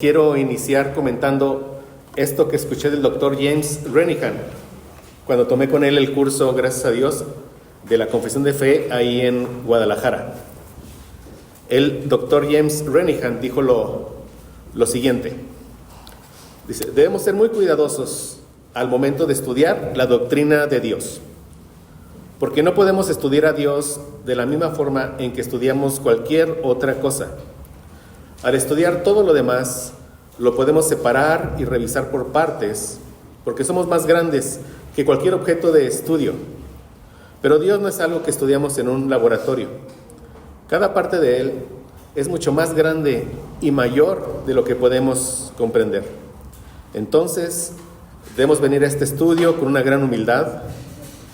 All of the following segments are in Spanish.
Quiero iniciar comentando esto que escuché del doctor James Renihan cuando tomé con él el curso, gracias a Dios, de la Confesión de Fe ahí en Guadalajara. El doctor James Renihan dijo lo siguiente. Dice, debemos ser muy cuidadosos al momento de estudiar la doctrina de Dios, porque no podemos estudiar a Dios de la misma forma en que estudiamos cualquier otra cosa. Al estudiar todo lo demás, lo podemos separar y revisar por partes, porque somos más grandes que cualquier objeto de estudio. Pero Dios no es algo que estudiamos en un laboratorio. Cada parte de Él es mucho más grande y mayor de lo que podemos comprender. Entonces, debemos venir a este estudio con una gran humildad,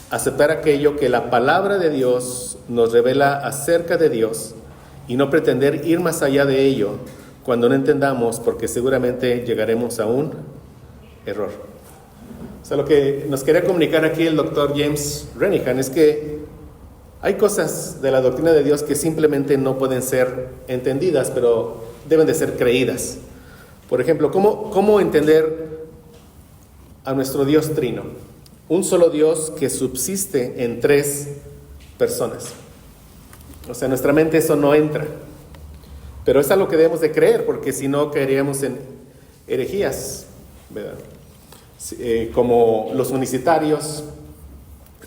aceptar aquello que la palabra de Dios nos revela acerca de Dios y no pretender ir más allá de ello cuando no entendamos, porque seguramente llegaremos a un error. O sea, lo que nos quería comunicar aquí el doctor James Renihan es que hay cosas de la doctrina de Dios que simplemente no pueden ser entendidas, pero deben de ser creídas. Por ejemplo, ¿cómo entender a nuestro Dios trino? Un solo Dios que subsiste en tres personas. O sea, en nuestra mente eso no entra. Pero es algo que debemos de creer, porque si no caeríamos en herejías, ¿verdad? Como los unicitarios,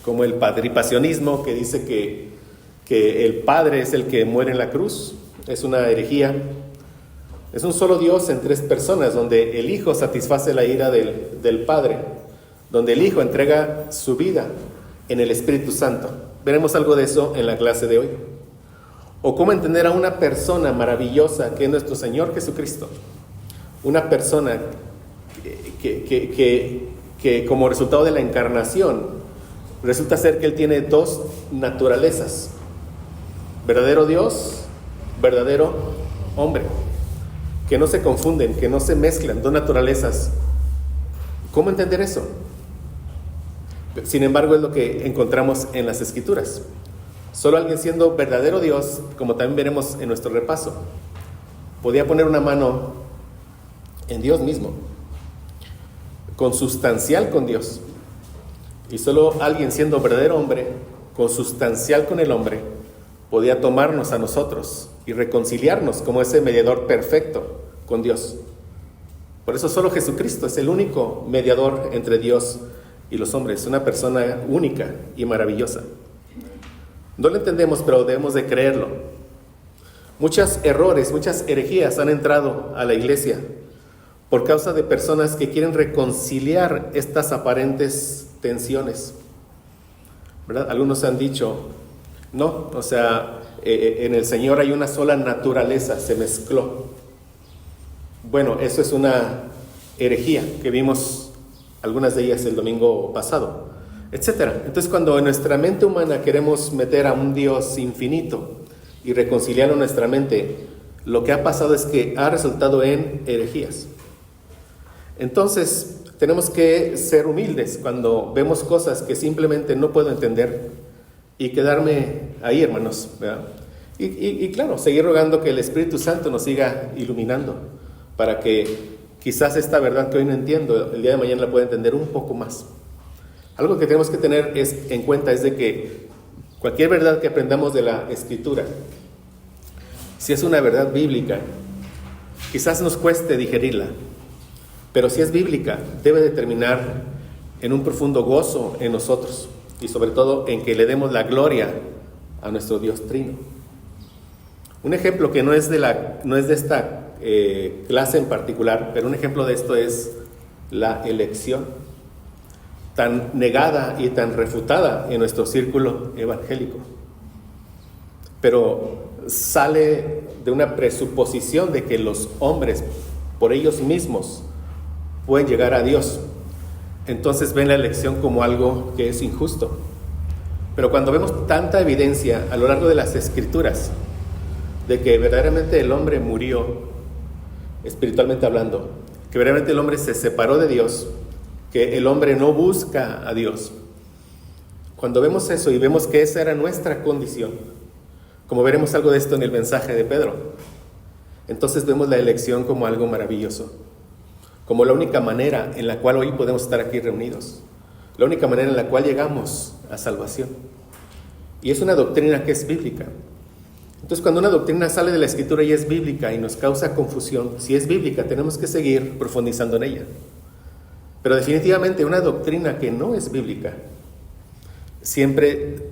como el padripacionismo, que dice que el Padre es el que muere en la cruz. Es una herejía. Es un solo Dios en tres personas, donde el Hijo satisface la ira del Padre, donde el Hijo entrega su vida en el Espíritu Santo. Veremos algo de eso en la clase de hoy. O cómo entender a una persona maravillosa que es nuestro Señor Jesucristo. Una persona que como resultado de la encarnación, resulta ser que Él tiene dos naturalezas. Verdadero Dios, verdadero hombre. Que no se confunden, que no se mezclan, dos naturalezas. ¿Cómo entender eso? Sin embargo, es lo que encontramos en las Escrituras. Solo alguien siendo verdadero Dios, como también veremos en nuestro repaso, podía poner una mano en Dios mismo, consustancial con Dios. Y solo alguien siendo verdadero hombre, consustancial con el hombre, podía tomarnos a nosotros y reconciliarnos como ese mediador perfecto con Dios. Por eso solo Jesucristo es el único mediador entre Dios y los hombres, una persona única y maravillosa. No lo entendemos, pero debemos de creerlo. Muchos errores, muchas herejías han entrado a la iglesia por causa de personas que quieren reconciliar estas aparentes tensiones, ¿verdad? Algunos han dicho, no, o sea, en el Señor hay una sola naturaleza, se mezcló. Bueno, eso es una herejía que vimos algunas de ellas el domingo pasado, etcétera. Entonces, cuando en nuestra mente humana queremos meter a un Dios infinito y reconciliar en nuestra mente, lo que ha pasado es que ha resultado en herejías. Entonces, tenemos que ser humildes cuando vemos cosas que simplemente no puedo entender y quedarme ahí, hermanos, ¿verdad? Y claro, seguir rogando que el Espíritu Santo nos siga iluminando para que quizás esta verdad que hoy no entiendo, el día de mañana la pueda entender un poco más. Algo que tenemos que tener en cuenta es de que cualquier verdad que aprendamos de la Escritura, si es una verdad bíblica, quizás nos cueste digerirla, pero si es bíblica, debe de terminar en un profundo gozo en nosotros y sobre todo en que le demos la gloria a nuestro Dios trino. Un ejemplo que no es de esta clase en particular, pero un ejemplo de esto es la elección, tan negada y tan refutada en nuestro círculo evangélico. Pero sale de una presuposición de que los hombres por ellos mismos pueden llegar a Dios. Entonces ven la elección como algo que es injusto. Pero cuando vemos tanta evidencia a lo largo de las Escrituras de que verdaderamente el hombre murió, espiritualmente hablando, que verdaderamente el hombre se separó de Dios, que el hombre no busca a Dios. Cuando vemos eso y vemos que esa era nuestra condición, como veremos algo de esto en el mensaje de Pedro, entonces vemos la elección como algo maravilloso, como la única manera en la cual hoy podemos estar aquí reunidos, la única manera en la cual llegamos a salvación. Y es una doctrina que es bíblica. Entonces, cuando una doctrina sale de la Escritura y es bíblica y nos causa confusión, si es bíblica, tenemos que seguir profundizando en ella. Pero definitivamente una doctrina que no es bíblica siempre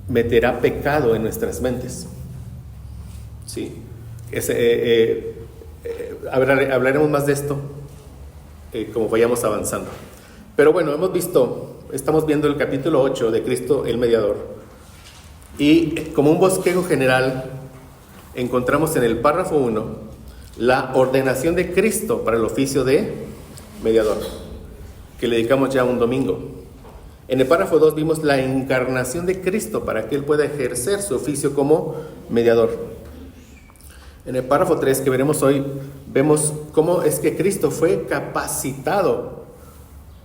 meterá pecado en nuestras mentes. Sí. Hablaremos más de esto como vayamos avanzando. Pero bueno, estamos viendo el capítulo 8 de Cristo el Mediador. Y como un bosquejo general, encontramos en el párrafo 1 la ordenación de Cristo para el oficio de mediador, que le dedicamos ya un domingo. En el párrafo 2 vimos la encarnación de Cristo para que Él pueda ejercer su oficio como mediador. En el párrafo 3 que veremos hoy, vemos cómo es que Cristo fue capacitado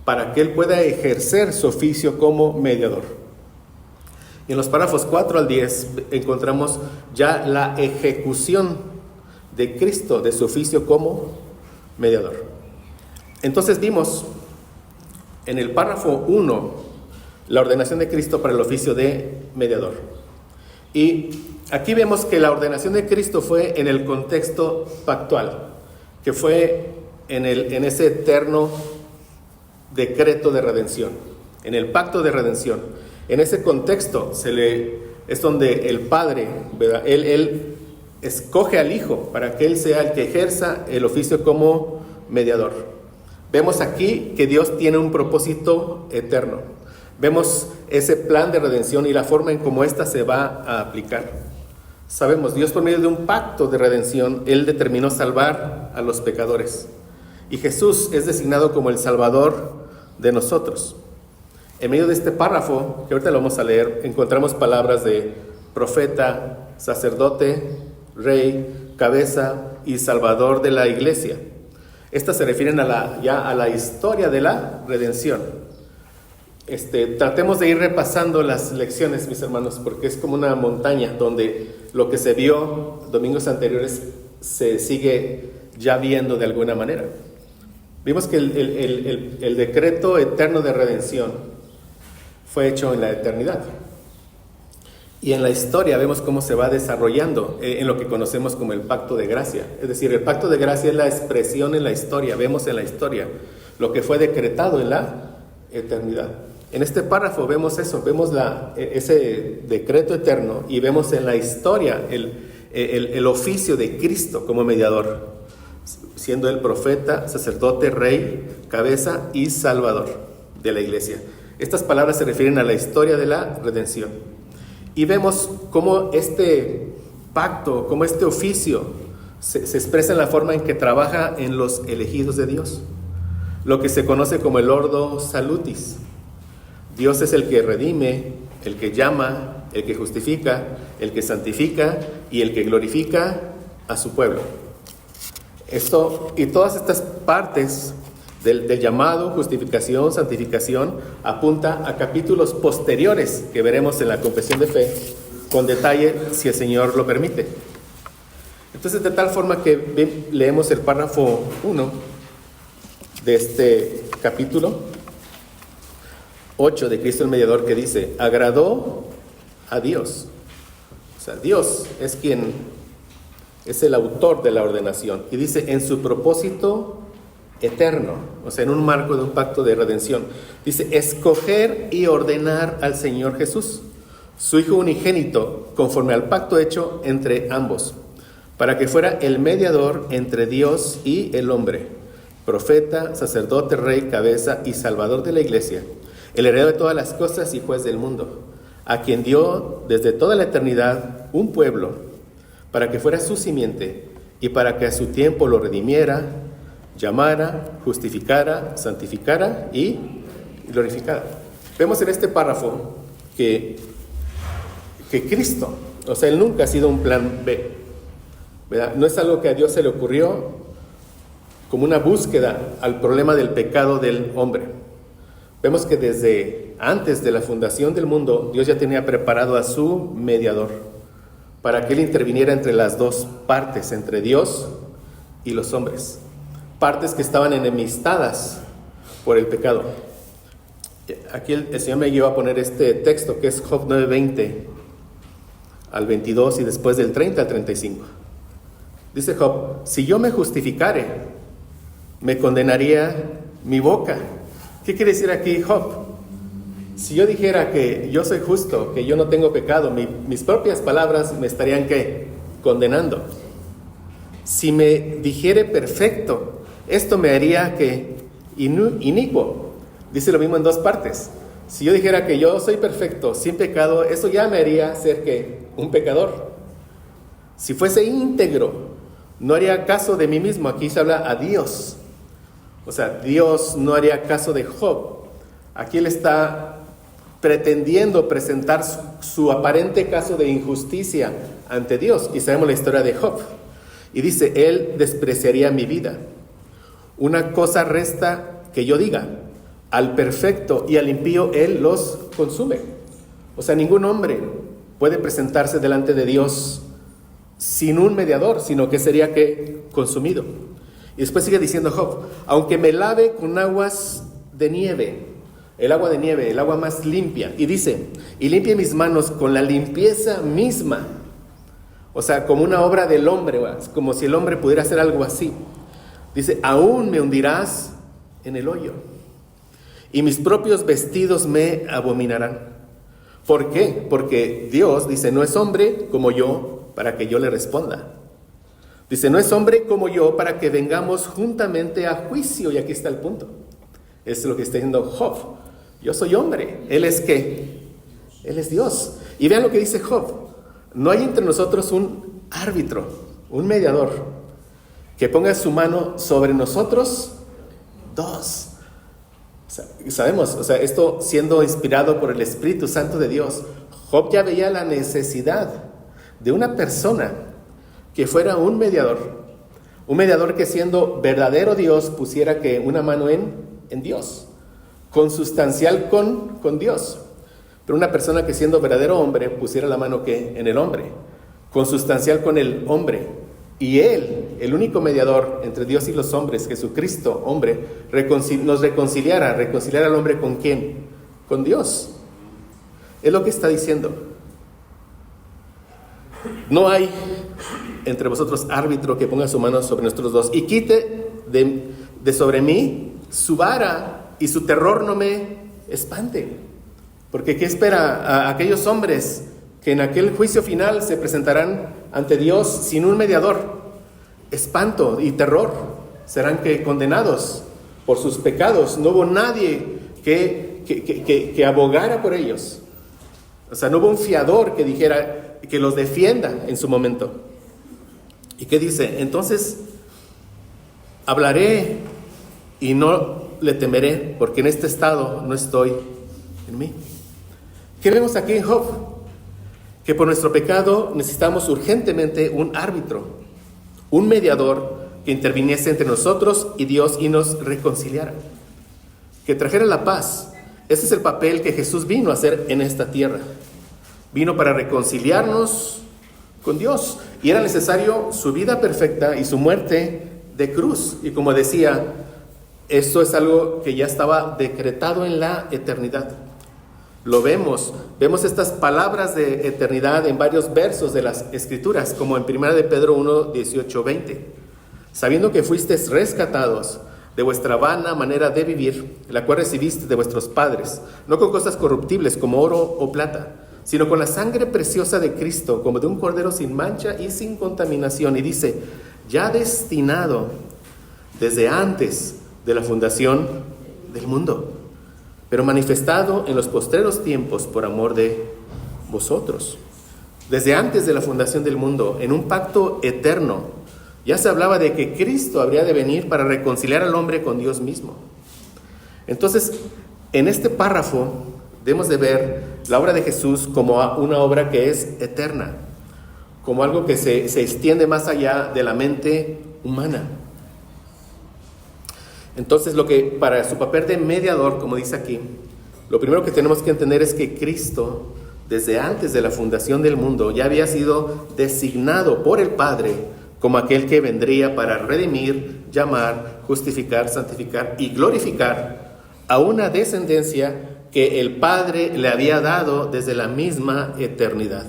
para que Él pueda ejercer su oficio como mediador. Y en los párrafos 4 al 10 encontramos ya la ejecución de Cristo, de su oficio como mediador. Entonces vimos en el párrafo 1 la ordenación de Cristo para el oficio de mediador. Y aquí vemos que la ordenación de Cristo fue en el contexto pactual, que fue en ese eterno decreto de redención, en el pacto de redención. En ese contexto es donde el Padre, ¿verdad? Él escoge al Hijo para que Él sea el que ejerza el oficio como mediador. Vemos aquí que Dios tiene un propósito eterno. Vemos ese plan de redención y la forma en cómo ésta se va a aplicar. Sabemos, Dios por medio de un pacto de redención, Él determinó salvar a los pecadores. Y Jesús es designado como el Salvador de nosotros. En medio de este párrafo, que ahorita lo vamos a leer, encontramos palabras de profeta, sacerdote, rey, cabeza y salvador de la iglesia. Estas se refieren ya a la historia de la redención. Tratemos de ir repasando las lecciones, mis hermanos, porque es como una montaña donde lo que se vio domingos anteriores se sigue ya viendo de alguna manera. Vimos que el decreto eterno de redención fue hecho en la eternidad. Y en la historia vemos cómo se va desarrollando en lo que conocemos como el pacto de gracia. Es decir, el pacto de gracia es la expresión en la historia. Vemos en la historia lo que fue decretado en la eternidad. En este párrafo vemos eso, vemos ese decreto eterno y vemos en la historia el oficio de Cristo como mediador, siendo el profeta, sacerdote, rey, cabeza y salvador de la iglesia. Estas palabras se refieren a la historia de la redención. Y vemos cómo este pacto, cómo este oficio se expresa en la forma en que trabaja en los elegidos de Dios. Lo que se conoce como el ordo salutis. Dios es el que redime, el que llama, el que justifica, el que santifica y el que glorifica a su pueblo. Esto y todas estas partes del llamado, justificación, santificación, apunta a capítulos posteriores que veremos en la confesión de fe con detalle si el Señor lo permite. Entonces, de tal forma que leemos el párrafo 1 de este capítulo 8 de Cristo el Mediador, que dice: agradó a Dios. O sea, Dios es quien es el autor de la ordenación. Y dice, en su propósito eterno, o sea, en un marco de un pacto de redención, dice, escoger y ordenar al Señor Jesús, su Hijo unigénito, conforme al pacto hecho entre ambos, para que fuera el mediador entre Dios y el hombre, profeta, sacerdote, rey, cabeza y salvador de la iglesia, el heredero de todas las cosas y juez del mundo, a quien dio desde toda la eternidad un pueblo, para que fuera su simiente y para que a su tiempo lo redimiera, llamara, justificara, santificara y glorificara. Vemos en este párrafo que Cristo, o sea, Él nunca ha sido un plan B, ¿verdad? No es algo que a Dios se le ocurrió como una búsqueda al problema del pecado del hombre. Vemos que desde antes de la fundación del mundo, Dios ya tenía preparado a su mediador, para que Él interviniera entre las dos partes, entre Dios y los hombres. Partes que estaban enemistadas por el pecado. Aquí el Señor me lleva a poner este texto que es Job 9:20 al 22 y después del 30 al 35. Dice Job: si yo me justificare, me condenaría mi boca. ¿Qué quiere decir aquí Job? Si yo dijera que yo soy justo, que yo no tengo pecado, mis propias palabras me estarían ¿qué? Condenando. Si me dijere perfecto, esto me haría que inicuo. Dice lo mismo en dos partes. Si yo dijera que yo soy perfecto, sin pecado, eso ya me haría ser ¿qué? Un pecador. Si fuese íntegro, no haría caso de mí mismo. Aquí se habla a Dios. O sea, Dios no haría caso de Job. Aquí él está pretendiendo presentar su aparente caso de injusticia ante Dios. Y sabemos la historia de Job. Y dice: él despreciaría mi vida. Una cosa resta que yo diga: al perfecto y al impío él los consume. O sea, ningún hombre puede presentarse delante de Dios sin un mediador, sino que sería ¿qué? Consumido. Y después sigue diciendo Job: aunque me lave con aguas de nieve, el agua de nieve, el agua más limpia, y dice: y limpie mis manos con la limpieza misma. O sea, como una obra del hombre, como si el hombre pudiera hacer algo así. Dice: aún me hundirás en el hoyo, y mis propios vestidos me abominarán. ¿Por qué? Porque Dios, dice, no es hombre como yo para que yo le responda. Dice: no es hombre como yo para que vengamos juntamente a juicio. Y aquí está el punto. Es lo que está diciendo Job. Yo soy hombre. ¿Él es qué? Él es Dios. Y vean lo que dice Job: no hay entre nosotros un árbitro, un mediador, que ponga su mano sobre nosotros dos. Sabemos, esto siendo inspirado por el Espíritu Santo de Dios, Job ya veía la necesidad de una persona que fuera un mediador que siendo verdadero Dios pusiera que una mano en Dios, consustancial con Dios, pero una persona que siendo verdadero hombre pusiera la mano que en el hombre, consustancial con el hombre. Y Él, el único mediador entre Dios y los hombres, Jesucristo, hombre, nos reconciliara al hombre ¿con quién? Con Dios. Es lo que está diciendo. No hay entre vosotros árbitro que ponga su mano sobre nosotros dos y quite de sobre mí su vara, y su terror no me espante. Porque ¿qué espera a aquellos hombres que en aquel juicio final se presentarán ante Dios sin un mediador? Espanto y terror. Serán que condenados por sus pecados. No hubo nadie que abogara por ellos. O sea, no hubo un fiador que dijera, que los defienda en su momento. ¿Y qué dice? Entonces hablaré y no le temeré, porque en este estado no estoy en mí. ¿Qué vemos aquí en Job? Que por nuestro pecado necesitamos urgentemente un árbitro, un mediador que interviniese entre nosotros y Dios y nos reconciliara, que trajera la paz. Ese es el papel que Jesús vino a hacer en esta tierra. Vino para reconciliarnos con Dios, y era necesario su vida perfecta y su muerte de cruz. Y como decía, esto es algo que ya estaba decretado en la eternidad. Lo vemos estas palabras de eternidad en varios versos de las Escrituras, como en 1 de Pedro 1, 18, 20. Sabiendo que fuisteis rescatados de vuestra vana manera de vivir, la cual recibiste de vuestros padres, no con cosas corruptibles como oro o plata, sino con la sangre preciosa de Cristo, como de un cordero sin mancha y sin contaminación. Y dice: ya destinado desde antes de la fundación del mundo, pero manifestado en los postreros tiempos por amor de vosotros. Desde antes de la fundación del mundo, en un pacto eterno, ya se hablaba de que Cristo habría de venir para reconciliar al hombre con Dios mismo. Entonces, en este párrafo debemos de ver la obra de Jesús como una obra que es eterna, como algo que se extiende más allá de la mente humana. Entonces, para su papel de mediador, como dice aquí, lo primero que tenemos que entender es que Cristo desde antes de la fundación del mundo, ya había sido designado por el Padre como aquel que vendría para redimir, llamar, justificar, santificar y glorificar a una descendencia que el Padre le había dado desde la misma eternidad.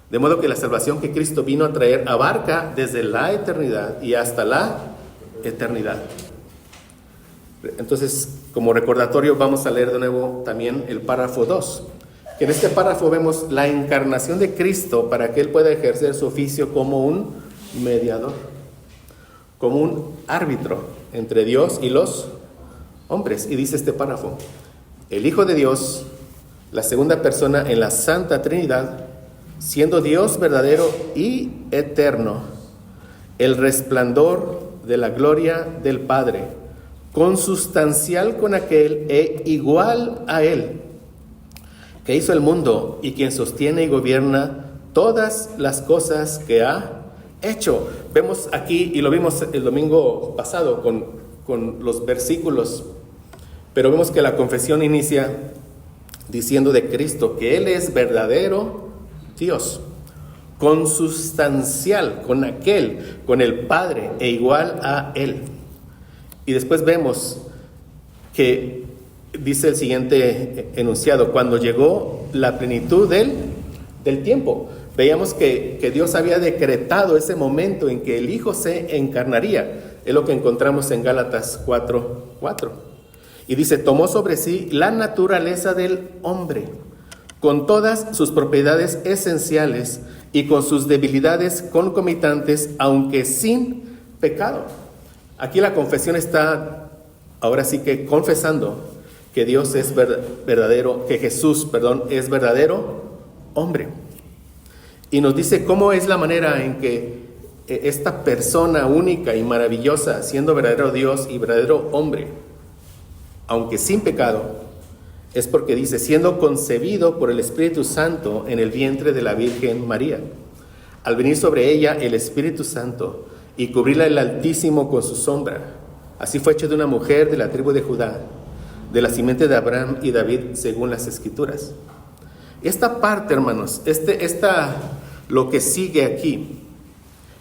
De modo que la salvación que Cristo vino a traer abarca desde la eternidad y hasta la eternidad. Entonces, como recordatorio, vamos a leer de nuevo también el párrafo 2. Que en este párrafo vemos la encarnación de Cristo para que Él pueda ejercer su oficio como un mediador, como un árbitro entre Dios y los hombres. Y dice este párrafo: el Hijo de Dios, la segunda persona en la Santa Trinidad, siendo Dios verdadero y eterno, el resplandor de la gloria del Padre, consustancial con aquel e igual a Él, que hizo el mundo y quien sostiene y gobierna todas las cosas que ha hecho. Vemos aquí, y lo vimos el domingo pasado con los versículos, pero vemos que la confesión inicia diciendo de Cristo que Él es verdadero Dios, consustancial con aquel, con el Padre e igual a Él. Y después vemos que dice el siguiente enunciado: cuando llegó la plenitud del tiempo. Veíamos que Dios había decretado ese momento en que el Hijo se encarnaría. Es lo que encontramos en Gálatas 4:4. Y dice: tomó sobre sí la naturaleza del hombre, con todas sus propiedades esenciales y con sus debilidades concomitantes, aunque sin pecado. Aquí la confesión está ahora sí que confesando que Dios es verdadero, que Jesús, es verdadero hombre. Y nos dice cómo es la manera en que esta persona única y maravillosa, siendo verdadero Dios y verdadero hombre, aunque sin pecado, es porque dice, siendo concebido por el Espíritu Santo en el vientre de la Virgen María. Al venir sobre ella el Espíritu Santo y cubrirla el Altísimo con su sombra, así fue hecho de una mujer de la tribu de Judá, de la simiente de Abraham y David, según las Escrituras. Esta parte, hermanos, lo que sigue aquí,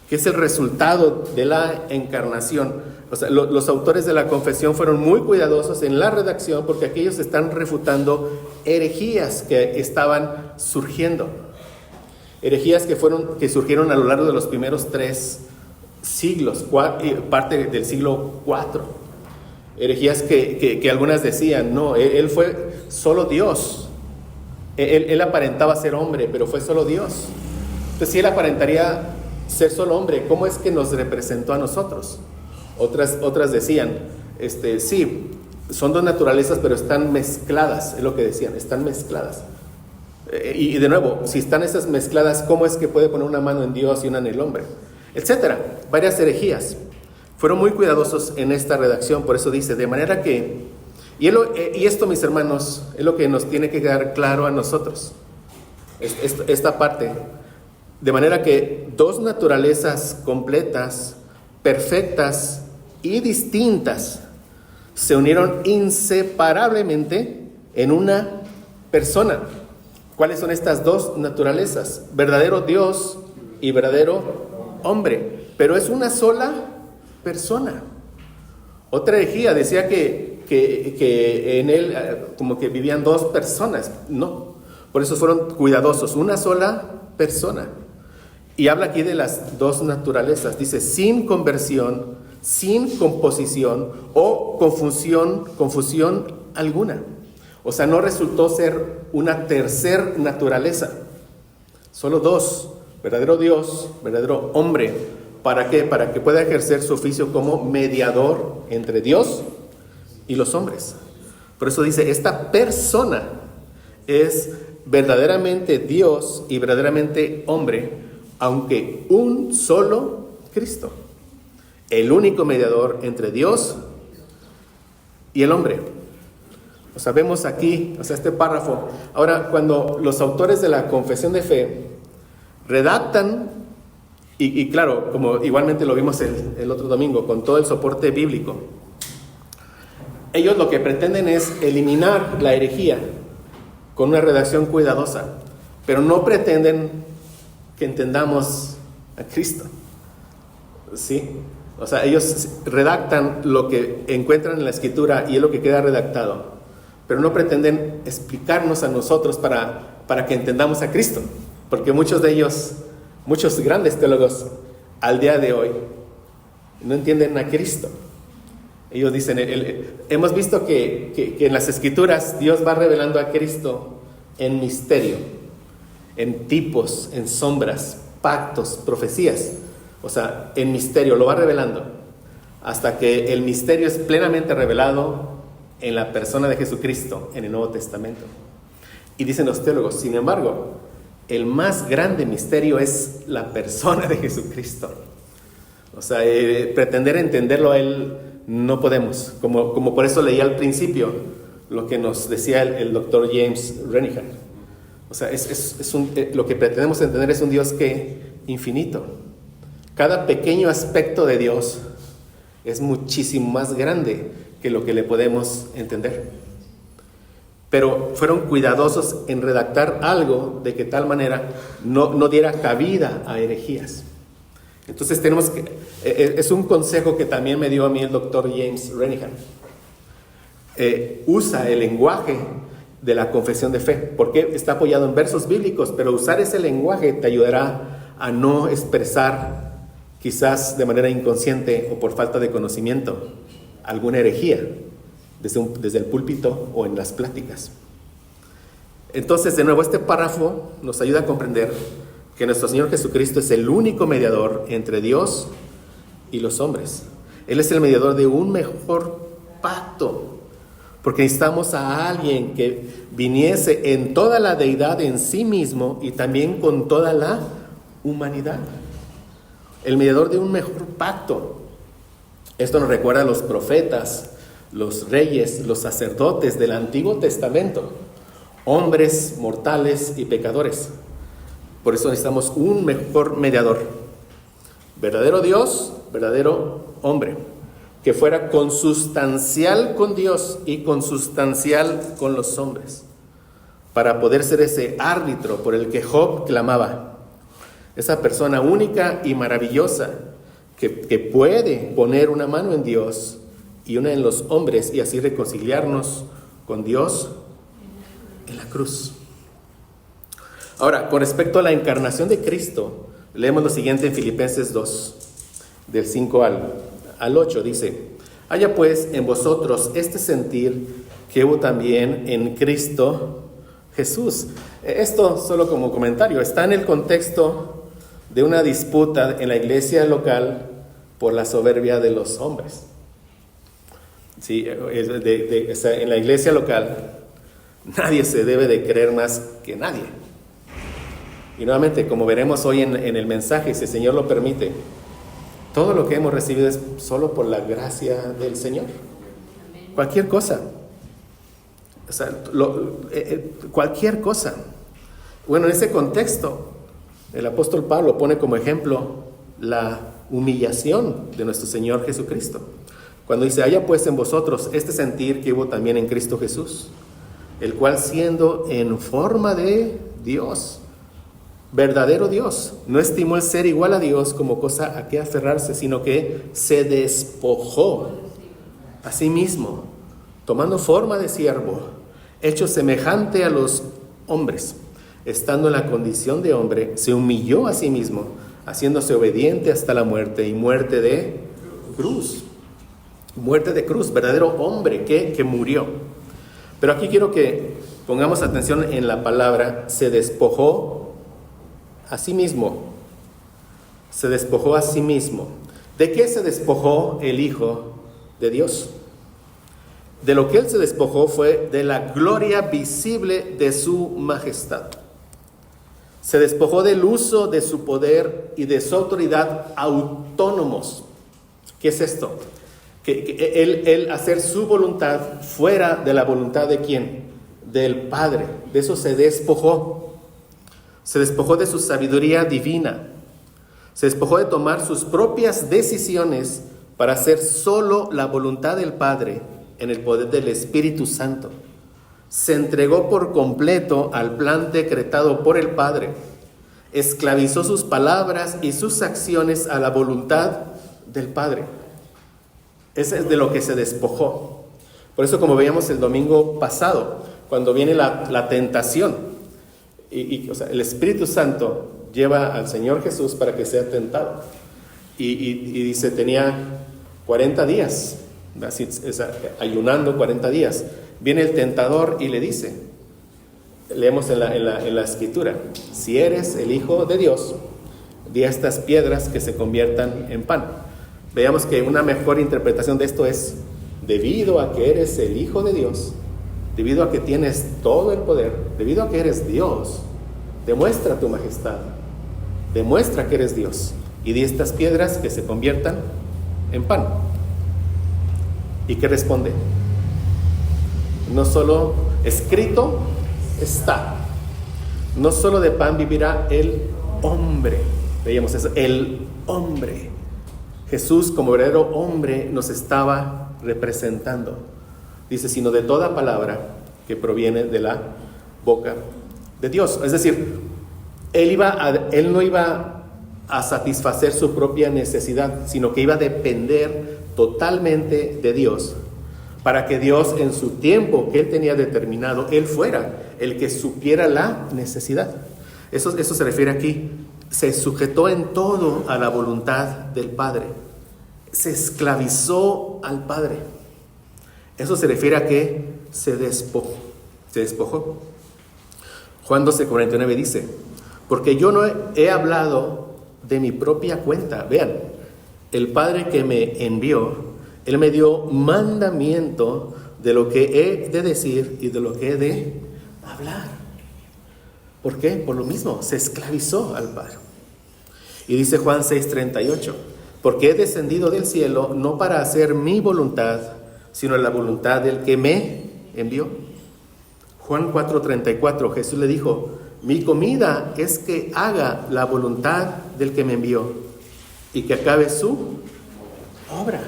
que es el resultado de la encarnación. O sea, los autores de la confesión fueron muy cuidadosos en la redacción porque aquí ellos están refutando herejías que estaban surgiendo. Herejías que surgieron a lo largo de los primeros 3 siglos, parte del siglo IV. Herejías que algunas decían, no, él fue solo Dios. Él aparentaba ser hombre, pero fue solo Dios. Entonces, si él aparentaría ser solo hombre, ¿cómo es que nos representó a nosotros? Otras decían, sí, son 2 naturalezas, pero están mezcladas, es lo que decían, están mezcladas. Y de nuevo, si están esas mezcladas, ¿cómo es que puede poner una mano en Dios y una en el hombre? Etcétera, varias herejías. Fueron muy cuidadosos en esta redacción, por eso dice, de manera que, y esto, mis hermanos, es lo que nos tiene que quedar claro a nosotros, esta parte, de manera que 2 naturalezas completas, perfectas y distintas se unieron inseparablemente en una persona. ¿Cuáles son estas 2 naturalezas? Verdadero Dios y verdadero hombre, pero es una sola persona. Otra herejía decía que en él como que vivían 2 personas. No, por eso fueron cuidadosos, una sola persona. Y habla aquí de las 2 naturalezas. Dice, sin conversión, sin composición o confusión alguna. O sea, no resultó ser una tercer naturaleza. Solo 2, verdadero Dios, verdadero hombre. ¿Para qué? Para que pueda ejercer su oficio como mediador entre Dios y los hombres. Por eso dice, esta persona es verdaderamente Dios y verdaderamente hombre, aunque un solo Cristo, el único mediador entre Dios y el hombre. O sea, vemos aquí, este párrafo. Ahora, cuando los autores de la confesión de fe redactan, y claro, como igualmente lo vimos el otro domingo, con todo el soporte bíblico, ellos lo que pretenden es eliminar la herejía con una redacción cuidadosa. pero no pretenden que entendamos a Cristo. ¿Sí? O sea, ellos redactan lo que encuentran en la Escritura y es lo que queda redactado, pero no pretenden explicarnos a nosotros para que entendamos a Cristo, porque muchos de ellos, muchos grandes teólogos al día de hoy, no entienden a Cristo. Ellos dicen, hemos visto que en las Escrituras Dios va revelando a Cristo en misterio, en tipos, en sombras, pactos, profecías. O sea, en misterio, lo va revelando, hasta que el misterio es plenamente revelado en la persona de Jesucristo en el Nuevo Testamento. Y dicen los teólogos, sin embargo, el más grande misterio es la persona de Jesucristo. O sea, pretender entenderlo a Él no podemos, como por eso leí al principio lo que nos decía el doctor James Renihan. O sea, lo que pretendemos entender es un Dios infinito. Cada pequeño aspecto de Dios es muchísimo más grande que lo que le podemos entender. Pero fueron cuidadosos en redactar algo de que tal manera no diera cabida a herejías. Entonces tenemos que, es un consejo que también me dio a mí el doctor James Renihan. Usa el lenguaje de la confesión de fe, porque está apoyado en versos bíblicos, pero usar ese lenguaje te ayudará a no expresar, quizás de manera inconsciente o por falta de conocimiento, alguna herejía desde el púlpito o en las pláticas. Entonces, de nuevo, este párrafo nos ayuda a comprender que nuestro Señor Jesucristo es el único mediador entre Dios y los hombres. Él es el mediador de un mejor pacto, porque necesitamos a alguien que viniese en toda la deidad en sí mismo y también con toda la humanidad. El mediador de un mejor pacto. Esto nos recuerda a los profetas, los reyes, los sacerdotes del Antiguo Testamento, hombres mortales y pecadores. Por eso necesitamos un mejor mediador, verdadero Dios, verdadero hombre, que fuera consustancial con Dios y consustancial con los hombres, para poder ser ese árbitro por el que Job clamaba. Esa persona única y maravillosa que puede poner una mano en Dios y una en los hombres y así reconciliarnos con Dios en la cruz. Ahora, con respecto a la encarnación de Cristo, leemos lo siguiente en Filipenses 2, del 5 al 8, dice: haya pues en vosotros este sentir que hubo también en Cristo Jesús. Esto solo como comentario, está en el contexto de una disputa en la iglesia local por la soberbia de los hombres. Sí, en la iglesia local nadie se debe de creer más que nadie. Y nuevamente, como veremos hoy en el mensaje, si el Señor lo permite, todo lo que hemos recibido es solo por la gracia del Señor. Cualquier cosa. O sea, cualquier cosa. Bueno, en ese contexto, el apóstol Pablo pone como ejemplo la humillación de nuestro Señor Jesucristo. Cuando dice: haya pues en vosotros este sentir que hubo también en Cristo Jesús, el cual siendo en forma de Dios, verdadero Dios, no estimó el ser igual a Dios como cosa a que aferrarse, sino que se despojó a sí mismo, tomando forma de siervo, hecho semejante a los hombres. Estando en la condición de hombre, se humilló a sí mismo, haciéndose obediente hasta la muerte y muerte de cruz. Muerte de cruz, verdadero hombre que murió. Pero aquí quiero que pongamos atención en la palabra se despojó a sí mismo. Se despojó a sí mismo. ¿De qué se despojó el Hijo de Dios? De lo que Él se despojó fue de la gloria visible de su majestad. Se despojó del uso de su poder y de su autoridad autónomos. ¿Qué es esto? Que él hacer su voluntad fuera de la voluntad de ¿quién? Del Padre. De eso se despojó. Se despojó de su sabiduría divina. Se despojó de tomar sus propias decisiones para hacer solo la voluntad del Padre en el poder del Espíritu Santo. se entregó por completo al plan decretado por el Padre, esclavizó sus palabras y sus acciones a la voluntad del Padre. Ese es de lo que se despojó. Por eso, como veíamos el domingo pasado, cuando viene la tentación, o sea, el Espíritu Santo lleva al Señor Jesús para que sea tentado. Y dice, tenía 40 días, así, ayunando 40 días. Viene el tentador y le dice, leemos en la Escritura, si eres el Hijo de Dios, di a estas piedras que se conviertan en pan. Veamos que una mejor interpretación de esto es, debido a que eres el Hijo de Dios, debido a que tienes todo el poder, debido a que eres Dios, demuestra tu majestad, demuestra que eres Dios, y di estas piedras que se conviertan en pan. ¿Y qué responde? No solo escrito está, no solo de pan vivirá el hombre. Veíamos eso, el hombre. Jesús, como verdadero hombre, nos estaba representando. Dice, sino de toda palabra que proviene de la boca de Dios. Es decir, él no iba a satisfacer su propia necesidad, sino que iba a depender totalmente de Dios, para que Dios, en su tiempo que él tenía determinado, él fuera el que supiera la necesidad. Eso se refiere aquí. Se sujetó en todo a la voluntad del Padre. Se esclavizó al Padre. Eso se refiere a que se despojó. Juan 12:49 dice, porque yo no he hablado de mi propia cuenta. Vean, el Padre que me envió, Él me dio mandamiento de lo que he de decir y de lo que he de hablar. ¿Por qué? Por lo mismo, se esclavizó al Padre. Y dice Juan 6:38, porque he descendido del cielo no para hacer mi voluntad, sino la voluntad del que me envió. Juan 4:34, Jesús le dijo, mi comida es que haga la voluntad del que me envió y que acabe su obra.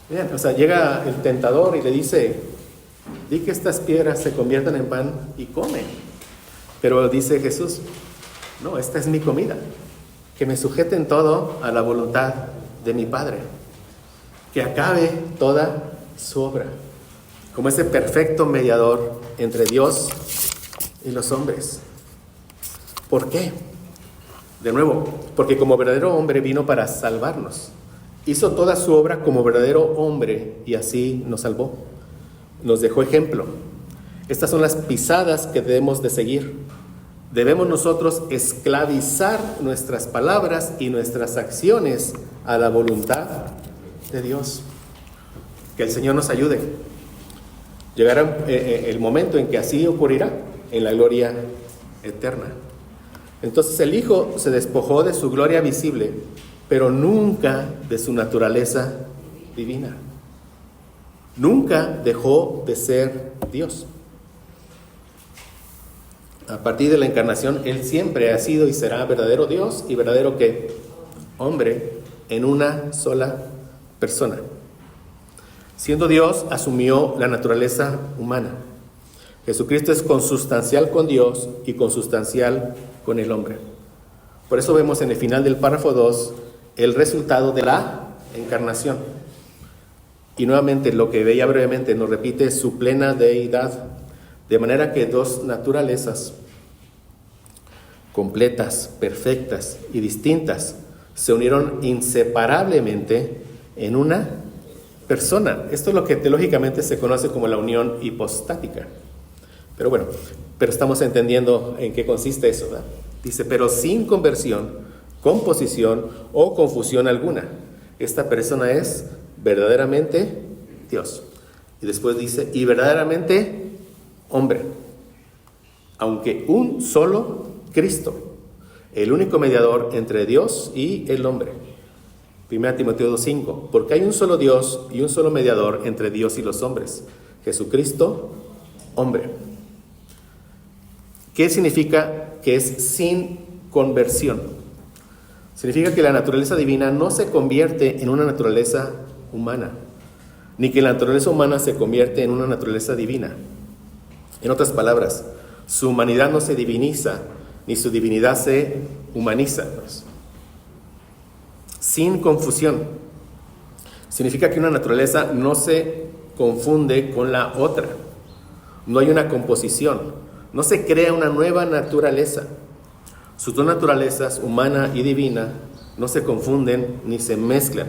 Bien, o sea, llega el tentador y le dice, di que estas piedras se conviertan en pan y come. Pero dice Jesús, no, esta es mi comida, que me sujeten todo a la voluntad de mi Padre, que acabe toda su obra, como ese perfecto mediador entre Dios y los hombres. ¿Por qué? De nuevo, porque como verdadero hombre vino para salvarnos. Hizo toda su obra como verdadero hombre y así nos salvó. Nos dejó ejemplo. Estas son las pisadas que debemos de seguir. Debemos nosotros esclavizar nuestras palabras y nuestras acciones a la voluntad de Dios. Que el Señor nos ayude. Llegará el momento en que así ocurrirá en la gloria eterna. Entonces el Hijo se despojó de su gloria visible, pero nunca de su naturaleza divina. Nunca dejó de ser Dios. A partir de la encarnación, Él siempre ha sido y será verdadero Dios y verdadero ¿qué? Hombre en una sola persona. Siendo Dios, asumió la naturaleza humana. Jesucristo es consustancial con Dios y consustancial con el hombre. Por eso vemos en el final del párrafo 2 el resultado de la encarnación. Y nuevamente lo que veía brevemente nos repite su plena deidad, de manera que dos naturalezas completas, perfectas y distintas se unieron inseparablemente en una persona. Esto es lo que teológicamente se conoce como la unión hipostática. Pero bueno, estamos entendiendo en qué consiste eso, ¿verdad? Dice, pero sin conversión, composición o confusión alguna. Esta persona es verdaderamente Dios. Y después dice, y verdaderamente hombre, aunque un solo Cristo, el único mediador entre Dios y el hombre. 1 Timoteo 2:5, porque hay un solo Dios y un solo mediador entre Dios y los hombres, Jesucristo, hombre. ¿Qué significa que es sin conversión? Significa que la naturaleza divina no se convierte en una naturaleza humana, ni que la naturaleza humana se convierte en una naturaleza divina. En otras palabras, su humanidad no se diviniza, ni su divinidad se humaniza. Sin confusión. Significa que una naturaleza no se confunde con la otra. No hay una composición. No se crea una nueva naturaleza. Sus dos naturalezas, humana y divina, no se confunden ni se mezclan.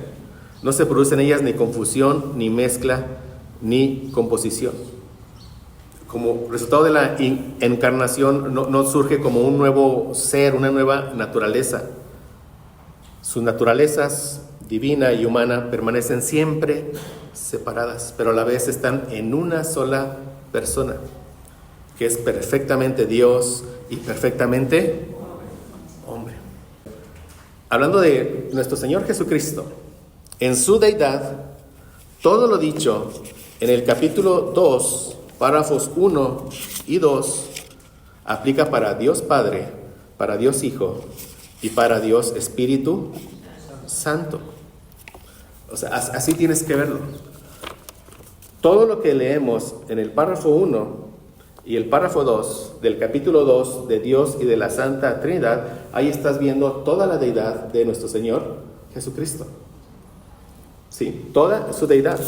No se produce en ellas ni confusión, ni mezcla, ni composición. Como resultado de la encarnación, no surge como un nuevo ser, una nueva naturaleza. Sus naturalezas, divina y humana, permanecen siempre separadas, pero a la vez están en una sola persona, que es perfectamente Dios y perfectamente hombre. Hablando de nuestro Señor Jesucristo, en su deidad, todo lo dicho en el capítulo 2, párrafos 1 y 2, aplica para Dios Padre, para Dios Hijo y para Dios Espíritu Santo. O sea, así tienes que verlo. Todo lo que leemos en el párrafo 1 y el párrafo 2 del capítulo 2 de Dios y de la Santa Trinidad, ahí estás viendo toda la deidad de nuestro Señor Jesucristo. Sí, toda su deidad.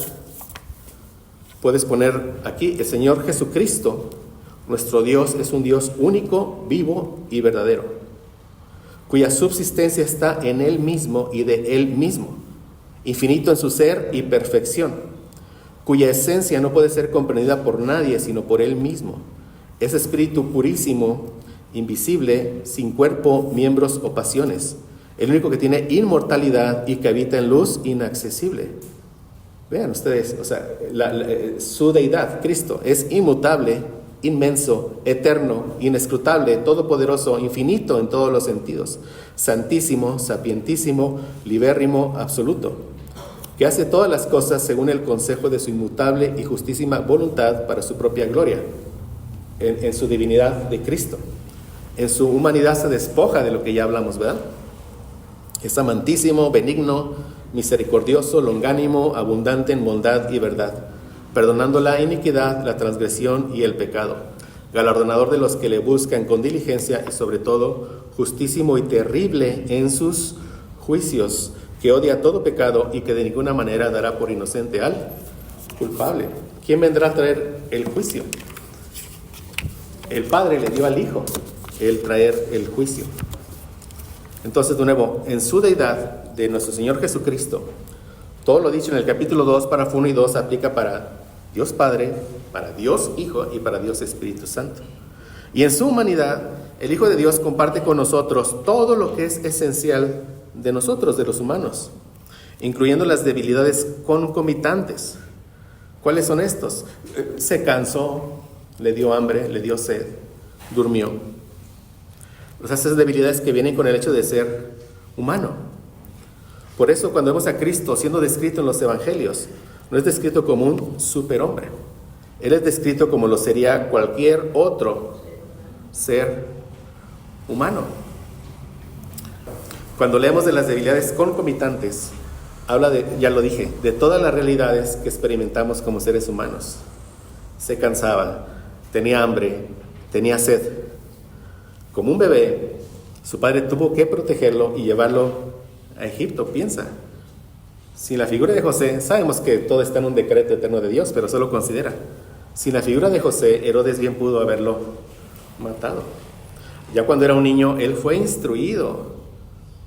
Puedes poner aquí, el Señor Jesucristo, nuestro Dios, es un Dios único, vivo y verdadero, cuya subsistencia está en Él mismo y de Él mismo, infinito en su ser y perfección, cuya esencia no puede ser comprendida por nadie sino por Él mismo. Es espíritu purísimo, invisible, sin cuerpo, miembros o pasiones, el único que tiene inmortalidad y que habita en luz inaccesible. Vean ustedes, o sea, su deidad, Cristo, es inmutable, inmenso, eterno, inescrutable, todopoderoso, infinito en todos los sentidos, santísimo, sapientísimo, libérrimo, absoluto, que hace todas las cosas según el consejo de su inmutable y justísima voluntad para su propia gloria. En su divinidad de Cristo, en su humanidad se despoja de lo que ya hablamos, ¿verdad? Es amantísimo, benigno, misericordioso, longánimo, abundante en bondad y verdad, perdonando la iniquidad, la transgresión y el pecado, galardonador de los que le buscan con diligencia y sobre todo justísimo y terrible en sus juicios, que odia todo pecado y que de ninguna manera dará por inocente al culpable. ¿Quién vendrá a traer el juicio? El Padre le dio al Hijo el traer el juicio. Entonces, de nuevo, en su deidad de nuestro Señor Jesucristo, todo lo dicho en el capítulo 2, párrafo 1 y 2, aplica para Dios Padre, para Dios Hijo y para Dios Espíritu Santo. Y en su humanidad, el Hijo de Dios comparte con nosotros todo lo que es esencial de nosotros, de los humanos, incluyendo las debilidades concomitantes. ¿Cuáles son estos? Se cansó, le dio hambre, le dio sed, durmió. O sea, esas debilidades que vienen con el hecho de ser humano. Por eso, cuando vemos a Cristo siendo descrito en los evangelios, no es descrito como un superhombre. Él es descrito como lo sería cualquier otro ser humano. Cuando leemos de las debilidades concomitantes, habla de, ya lo dije, de todas las realidades que experimentamos como seres humanos. Se cansaba, tenía hambre, tenía sed. Como un bebé, su padre tuvo que protegerlo y llevarlo a Egipto. Piensa, sin la figura de José, sabemos que todo está en un decreto eterno de Dios, pero solo considera, sin la figura de José, Herodes bien pudo haberlo matado. Ya cuando era un niño, él fue instruido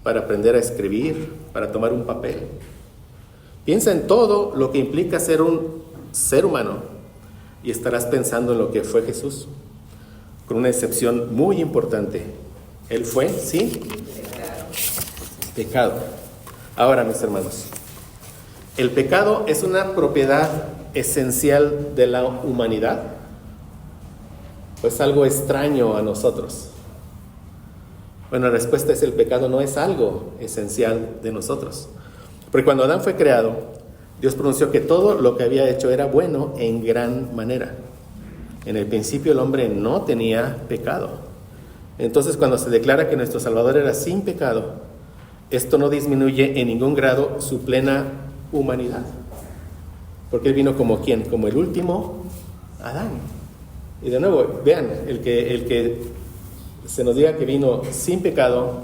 para aprender a escribir, para tomar un papel. Piensa en todo lo que implica ser un ser humano y estarás pensando en lo que fue Jesús, con una excepción muy importante. Él fue sin pecado. Ahora, mis hermanos, ¿el pecado es una propiedad esencial de la humanidad? ¿O es algo extraño a nosotros? Bueno, la respuesta es: el pecado no es algo esencial de nosotros. Porque cuando Adán fue creado, Dios pronunció que todo lo que había hecho era bueno en gran manera. En el principio el hombre no tenía pecado. Entonces, cuando se declara que nuestro Salvador era sin pecado, esto no disminuye en ningún grado su plena humanidad. Porque Él vino como ¿quién? Como el último Adán. Y de nuevo, vean, el que se nos diga que vino sin pecado,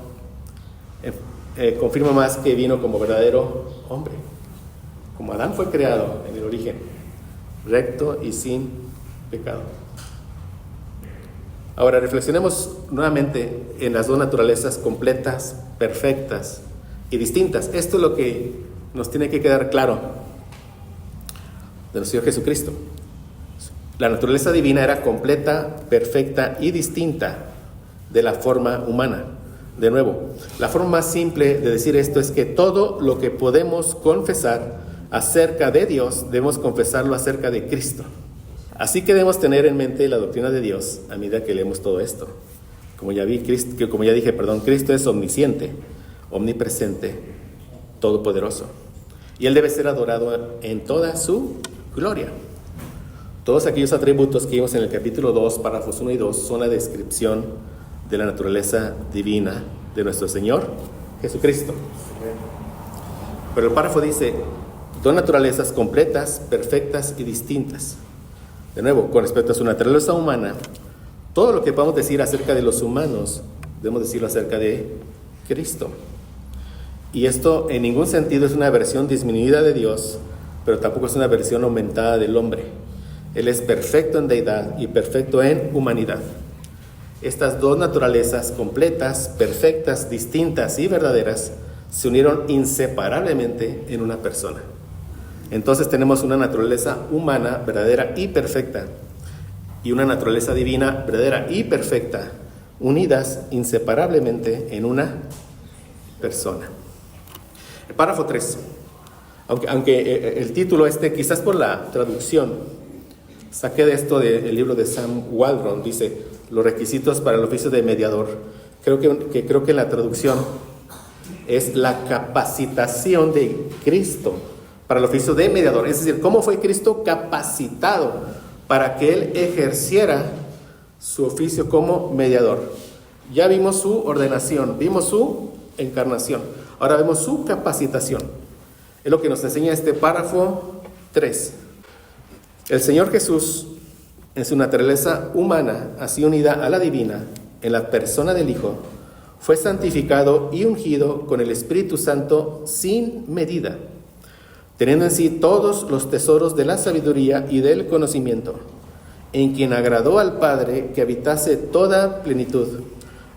confirma más que vino como verdadero hombre. Como Adán fue creado en el origen, recto y sin pecado. Ahora reflexionemos nuevamente en las dos naturalezas completas, perfectas y distintas. Esto es lo que nos tiene que quedar claro de nuestro Señor Jesucristo. La naturaleza divina era completa, perfecta y distinta de la forma humana. De nuevo, la forma más simple de decir esto es que todo lo que podemos confesar acerca de Dios, debemos confesarlo acerca de Cristo. Así que debemos tener en mente la doctrina de Dios a medida que leemos todo esto. Como ya dije, Cristo es omnisciente, omnipresente, todopoderoso. Y Él debe ser adorado en toda su gloria. Todos aquellos atributos que vimos en el capítulo 2, párrafos 1 y 2, son la descripción de la naturaleza divina de nuestro Señor Jesucristo. Pero el párrafo dice, dos naturalezas completas, perfectas y distintas. De nuevo, con respecto a su naturaleza humana, todo lo que podamos decir acerca de los humanos, debemos decirlo acerca de Cristo. Y esto en ningún sentido es una versión disminuida de Dios, pero tampoco es una versión aumentada del hombre. Él es perfecto en deidad y perfecto en humanidad. Estas dos naturalezas completas, perfectas, distintas y verdaderas se unieron inseparablemente en una persona. Entonces tenemos una naturaleza humana verdadera y perfecta y una naturaleza divina verdadera y perfecta, unidas inseparablemente en una persona. El párrafo 3, aunque el título quizás por la traducción, saqué de esto del libro de Sam Waldron, dice, los requisitos para el oficio de mediador. Creo que la traducción es la capacitación de Cristo para el oficio de mediador. Es decir, ¿cómo fue Cristo capacitado para que Él ejerciera su oficio como mediador? Ya vimos su ordenación, vimos su encarnación. Ahora vemos su capacitación. Es lo que nos enseña este párrafo 3. El Señor Jesús, en su naturaleza humana, así unida a la divina, en la persona del Hijo, fue santificado y ungido con el Espíritu Santo sin medida, teniendo en sí todos los tesoros de la sabiduría y del conocimiento, en quien agradó al Padre que habitase toda plenitud,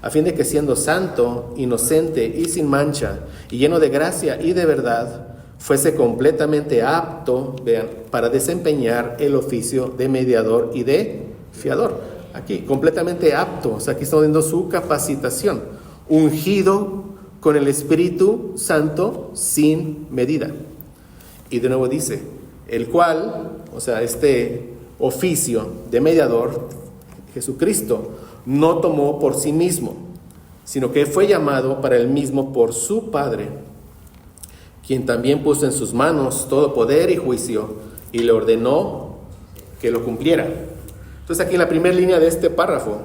a fin de que siendo santo, inocente y sin mancha, y lleno de gracia y de verdad, fuese completamente apto, vean, para desempeñar el oficio de mediador y de fiador. Aquí, completamente apto, o sea, aquí estamos viendo su capacitación, ungido con el Espíritu Santo sin medida. Y de nuevo dice, el cual, o sea, este oficio de mediador, Jesucristo, no tomó por sí mismo, sino que fue llamado para él mismo por su Padre, quien también puso en sus manos todo poder y juicio, y le ordenó que lo cumpliera. Entonces aquí en la primera línea de este párrafo,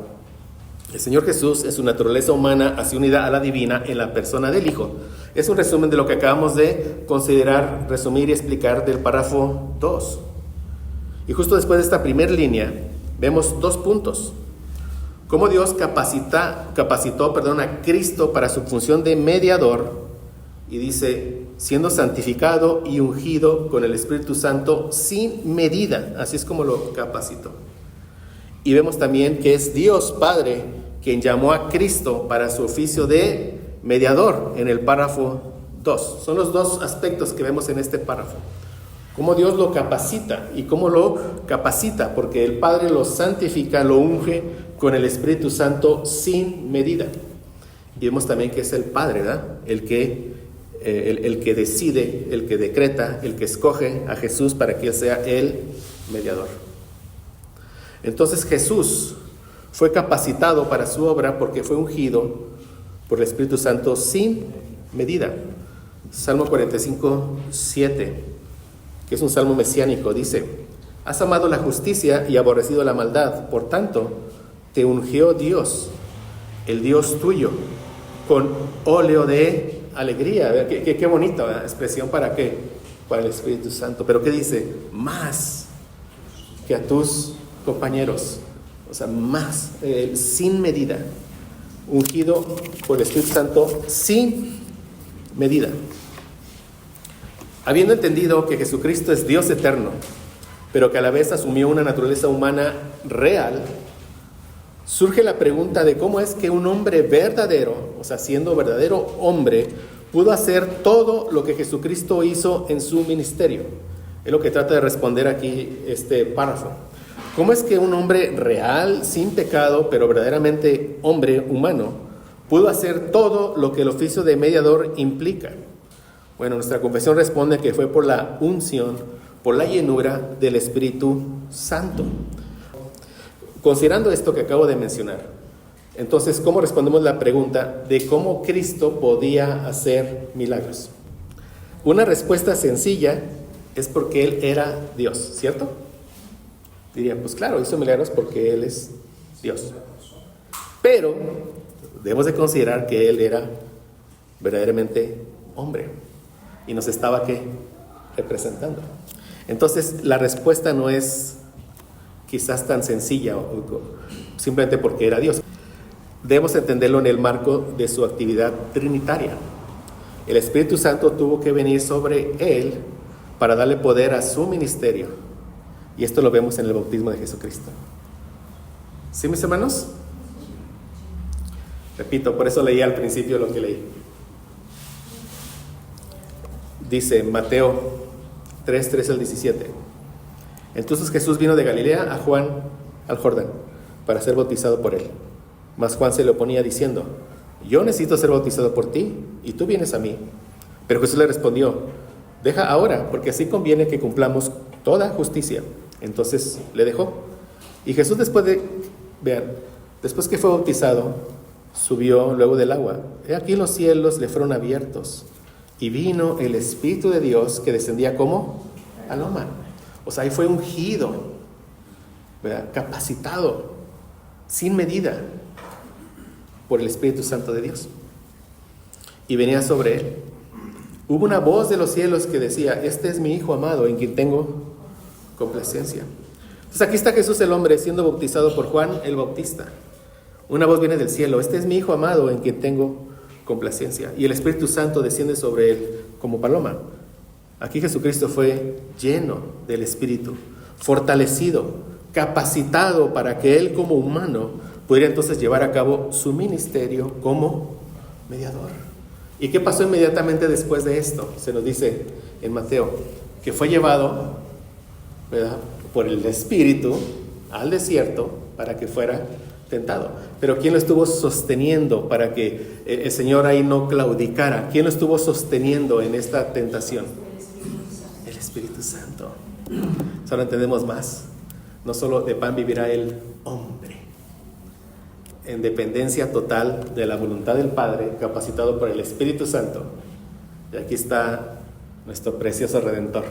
el Señor Jesús en su naturaleza humana, así unida a la divina en la persona del Hijo. Es un resumen de lo que acabamos de considerar, resumir y explicar del párrafo 2. Y justo después de esta primera línea, vemos dos puntos. Cómo Dios capacitó a Cristo para su función de mediador, y dice, siendo santificado y ungido con el Espíritu Santo sin medida, así es como lo capacitó. Y vemos también que es Dios Padre quien llamó a Cristo para su oficio de mediador en el párrafo 2. Son los dos aspectos que vemos en este párrafo. Cómo Dios lo capacita y cómo lo capacita, porque el Padre lo santifica, lo unge con el Espíritu Santo sin medida. Y vemos también que es el Padre, ¿verdad? El que decide, el que decreta, el que escoge a Jesús para que Él sea el mediador. Entonces Jesús fue capacitado para su obra porque fue ungido por el Espíritu Santo sin medida. Salmo 45:7, que es un salmo mesiánico, dice: has amado la justicia y aborrecido la maldad, por tanto te ungió Dios, el Dios tuyo, con óleo de alegría. Qué bonita expresión para el Espíritu Santo. Pero ¿qué dice? Más que a tus compañeros, sea, más, sin medida, ungido por el Espíritu Santo sin medida. Habiendo entendido que Jesucristo es Dios eterno, pero que a la vez asumió una naturaleza humana real, surge la pregunta de cómo es que un hombre verdadero, o sea, siendo verdadero hombre, pudo hacer todo lo que Jesucristo hizo en su ministerio. Es lo que trata de responder aquí este párrafo. ¿Cómo es que un hombre real, sin pecado, pero verdaderamente hombre humano, pudo hacer todo lo que el oficio de mediador implica? Bueno, nuestra confesión responde que fue por la unción, por la llenura del Espíritu Santo. Considerando esto que acabo de mencionar, entonces, ¿cómo respondemos la pregunta de cómo Cristo podía hacer milagros? Una respuesta sencilla es porque Él era Dios, ¿cierto? Dirían, pues claro, hizo milagros porque Él es Dios. Pero debemos de considerar que Él era verdaderamente hombre y nos estaba, ¿qué?, representando. Entonces, la respuesta no es quizás tan sencilla, simplemente porque era Dios. Debemos entenderlo en el marco de su actividad trinitaria. El Espíritu Santo tuvo que venir sobre Él para darle poder a su ministerio. Y esto lo vemos en el bautismo de Jesucristo. ¿Sí, mis hermanos? Repito, por eso leí al principio lo que leí. Dice Mateo 3, 13 al 17. Entonces Jesús vino de Galilea a Juan al Jordán para ser bautizado por él. Mas Juan se le oponía diciendo, yo necesito ser bautizado por ti y tú vienes a mí. Pero Jesús le respondió, deja ahora, porque así conviene que cumplamos toda justicia. Entonces le dejó. Y Jesús después que fue bautizado, subió luego del agua. He aquí los cielos le fueron abiertos y vino el Espíritu de Dios que descendía como paloma. O sea, ahí fue ungido, ¿verdad?, capacitado, sin medida, por el Espíritu Santo de Dios. Y venía sobre él. Hubo una voz de los cielos que decía, este es mi Hijo amado, en quien tengo complacencia. Entonces aquí está Jesús el hombre siendo bautizado por Juan el Bautista. Una voz viene del cielo, este es mi Hijo amado, en quien tengo complacencia. Y el Espíritu Santo desciende sobre él como paloma. Aquí Jesucristo fue lleno del Espíritu, fortalecido, capacitado para que él como humano pudiera entonces llevar a cabo su ministerio como mediador. ¿Y qué pasó inmediatamente después de esto? Se nos dice en Mateo que fue llevado, ¿verdad?, por el Espíritu al desierto para que fuera tentado. Pero ¿quién lo estuvo sosteniendo para que el Señor ahí no claudicara? ¿Quién lo estuvo sosteniendo en esta tentación? El Espíritu Santo. Ahora entendemos más. No solo de pan vivirá el hombre, en dependencia total de la voluntad del Padre, capacitado por el Espíritu Santo. Y aquí está nuestro precioso Redentor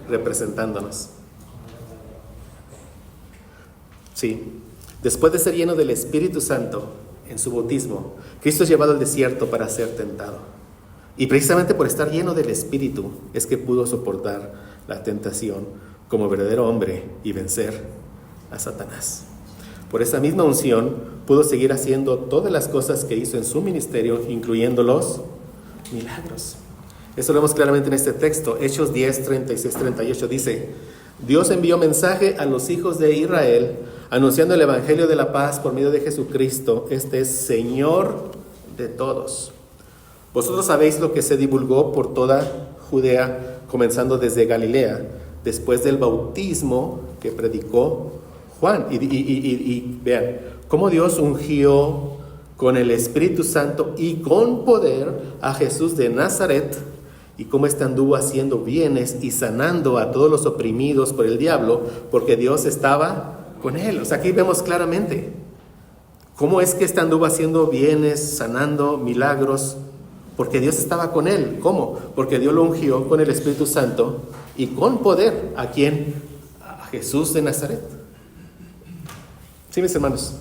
representándonos. Sí, después de ser lleno del Espíritu Santo en su bautismo, Cristo es llevado al desierto para ser tentado. Y precisamente por estar lleno del Espíritu es que pudo soportar la tentación como verdadero hombre y vencer a Satanás. Por esa misma unción pudo seguir haciendo todas las cosas que hizo en su ministerio, incluyendo los milagros. Eso lo vemos claramente en este texto. Hechos 10, 36, 38 dice, Dios envió mensaje a los hijos de Israel, anunciando el evangelio de la paz por medio de Jesucristo. Este es Señor de todos. Vosotros sabéis lo que se divulgó por toda Judea, comenzando desde Galilea, después del bautismo que predicó Juan. Y vean, cómo Dios ungió con el Espíritu Santo y con poder a Jesús de Nazaret, y cómo éste anduvo haciendo bienes y sanando a todos los oprimidos por el diablo, porque Dios estaba con él. O sea, aquí vemos claramente cómo es que éste anduvo haciendo bienes, sanando milagros, porque Dios estaba con él. ¿Cómo? Porque Dios lo ungió con el Espíritu Santo y con poder. ¿A quién? A Jesús de Nazaret. ¿Sí, mis hermanos?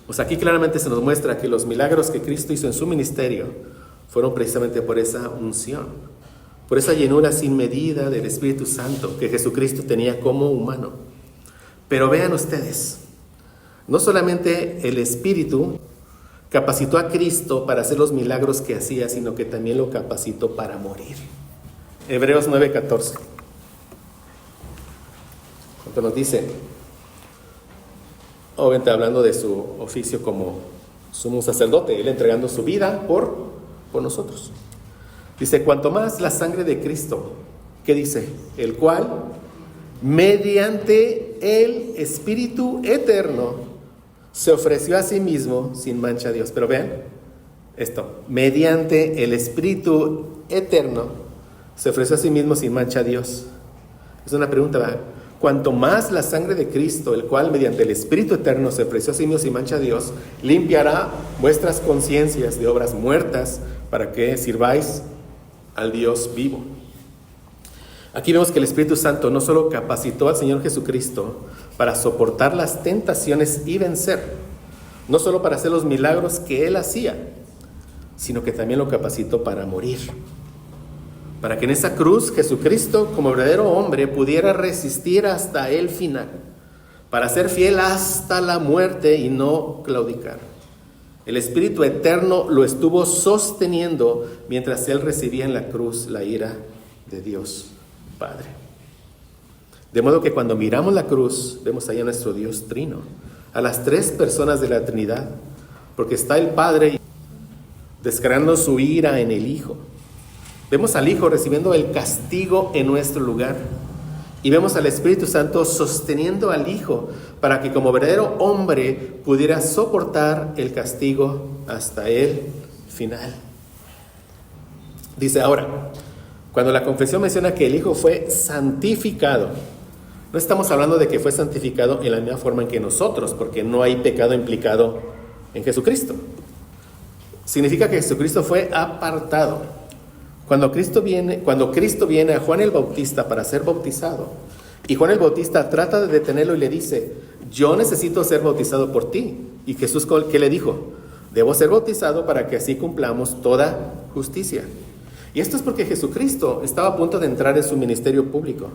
Pues aquí claramente se nos muestra que los milagros que Cristo hizo en su ministerio fueron precisamente por esa unción, por esa llenura sin medida del Espíritu Santo que Jesucristo tenía como humano. Pero vean ustedes, no solamente el Espíritu capacitó a Cristo para hacer los milagros que hacía, sino que también lo capacitó para morir. Hebreos 9:14. Cuando nos dice, obviamente hablando de su oficio como sumo sacerdote, él entregando su vida por nosotros. Dice, cuanto más la sangre de Cristo, ¿qué dice? El cual, mediante el Espíritu eterno, se ofreció a sí mismo sin mancha a Dios. Pero vean esto, mediante el Espíritu eterno, se ofreció a sí mismo sin mancha a Dios. Es una pregunta, ¿verdad? Cuanto más la sangre de Cristo, el cual mediante el Espíritu eterno se ofreció a sí mismo sin mancha a Dios, limpiará vuestras conciencias de obras muertas para que sirváis al Dios vivo. Aquí vemos que el Espíritu Santo no solo capacitó al Señor Jesucristo para soportar las tentaciones y vencer, no solo para hacer los milagros que Él hacía, sino que también lo capacitó para morir. Para que en esa cruz Jesucristo, como verdadero hombre, pudiera resistir hasta el final, para ser fiel hasta la muerte y no claudicar. El Espíritu Eterno lo estuvo sosteniendo mientras Él recibía en la cruz la ira de Dios Padre. De modo que cuando miramos la cruz, vemos ahí a nuestro Dios Trino, a las tres personas de la Trinidad, porque está el Padre descargando su ira en el Hijo. Vemos al Hijo recibiendo el castigo en nuestro lugar. Y vemos al Espíritu Santo sosteniendo al Hijo para que como verdadero hombre pudiera soportar el castigo hasta el final. Dice ahora, cuando la confesión menciona que el Hijo fue santificado, no estamos hablando de que fue santificado en la misma forma en que nosotros, porque no hay pecado implicado en Jesucristo. Significa que Jesucristo fue apartado. Cuando Cristo viene a Juan el Bautista para ser bautizado, y Juan el Bautista trata de detenerlo y le dice, yo necesito ser bautizado por ti. Y Jesús, ¿qué le dijo? Debo ser bautizado para que así cumplamos toda justicia. Y esto es porque Jesucristo estaba a punto de entrar en su ministerio público,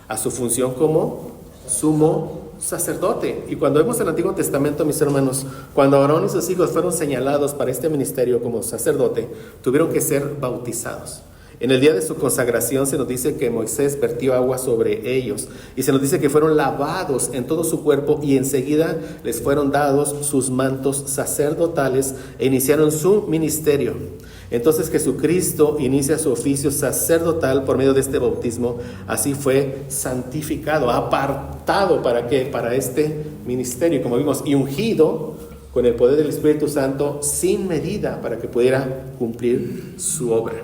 a su función como sumo sacerdote. Y cuando vemos el Antiguo Testamento, mis hermanos, cuando Aarón y sus hijos fueron señalados para este ministerio como sacerdote, tuvieron que ser bautizados. En el día de su consagración se nos dice que Moisés vertió agua sobre ellos y se nos dice que fueron lavados en todo su cuerpo y enseguida les fueron dados sus mantos sacerdotales e iniciaron su ministerio. Entonces Jesucristo inicia su oficio sacerdotal por medio de este bautismo. Así fue santificado, apartado ¿para qué? Para este ministerio, como vimos, y ungido con el poder del Espíritu Santo sin medida para que pudiera cumplir su obra.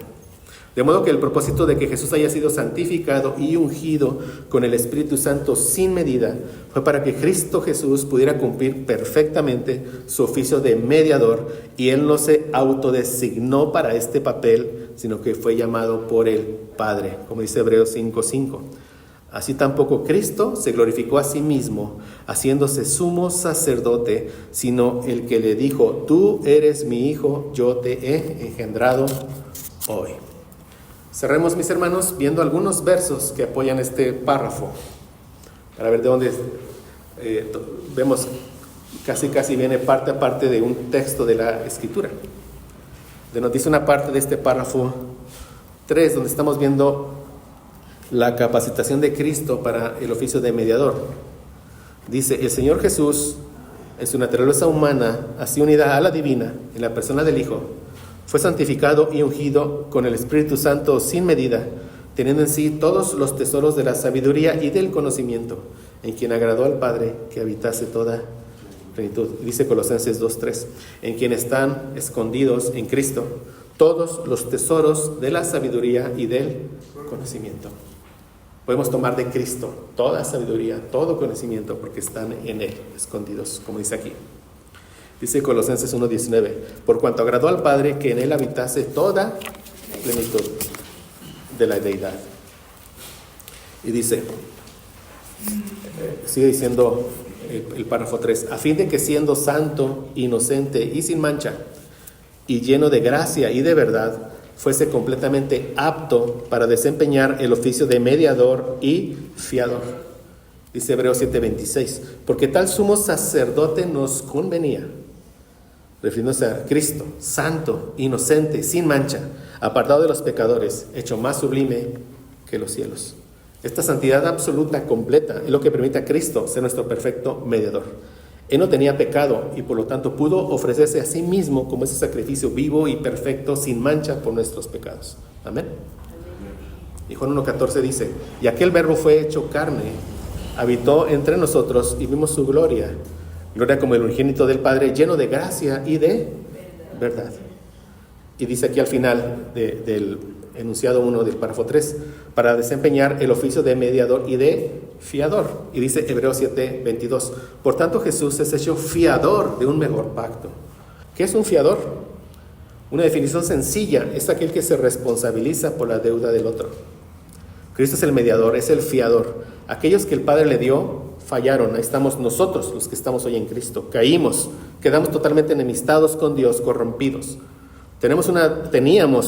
De modo que el propósito de que Jesús haya sido santificado y ungido con el Espíritu Santo sin medida fue para que Cristo Jesús pudiera cumplir perfectamente su oficio de mediador, y Él no se autodesignó para este papel, sino que fue llamado por el Padre, como dice Hebreos 5:5. Así tampoco Cristo se glorificó a sí mismo, haciéndose sumo sacerdote, sino el que le dijo, tú eres mi Hijo, yo te he engendrado hoy. Cerremos, mis hermanos, viendo algunos versos que apoyan este párrafo, para ver de dónde vemos casi viene parte a parte de un texto de la Escritura. Nos dice una parte de este párrafo 3, donde estamos viendo la capacitación de Cristo para el oficio de mediador. Dice, el Señor Jesús, en su naturaleza humana, así unida a la divina, en la persona del Hijo, fue santificado y ungido con el Espíritu Santo sin medida, teniendo en sí todos los tesoros de la sabiduría y del conocimiento, en quien agradó al Padre que habitase toda plenitud. Dice Colosenses 2:3, en quien están escondidos en Cristo todos los tesoros de la sabiduría y del conocimiento. Podemos tomar de Cristo toda sabiduría, todo conocimiento, porque están en Él, escondidos, como dice aquí. Dice Colosenses 1:19, por cuanto agradó al Padre que en Él habitase toda plenitud de la deidad. Y dice, sigue diciendo el párrafo 3, a fin de que siendo santo, inocente y sin mancha, y lleno de gracia y de verdad, fuese completamente apto para desempeñar el oficio de mediador y fiador. Dice Hebreos 7:26, porque tal sumo sacerdote nos convenía, refiriéndose a Cristo, santo, inocente, sin mancha, apartado de los pecadores, hecho más sublime que los cielos. Esta santidad absoluta, completa, es lo que permite a Cristo ser nuestro perfecto mediador. Él no tenía pecado y por lo tanto pudo ofrecerse a sí mismo como ese sacrificio vivo y perfecto, sin mancha por nuestros pecados. Amén. Y Juan 1:14 dice, y aquel verbo fue hecho carne, habitó entre nosotros y vimos su gloria, gloria como el unigénito del Padre, lleno de gracia y de verdad. Y dice aquí al final del enunciado 1 del párrafo 3, para desempeñar el oficio de mediador y de fiador. Y dice Hebreos 7:22, por tanto Jesús es hecho fiador de un mejor pacto. ¿Qué es un fiador? Una definición sencilla, es aquel que se responsabiliza por la deuda del otro. Cristo es el mediador, es el fiador. Aquellos que el Padre le dio fallaron, ahí estamos nosotros los que estamos hoy en Cristo, caímos, quedamos totalmente enemistados con Dios, corrompidos. Teníamos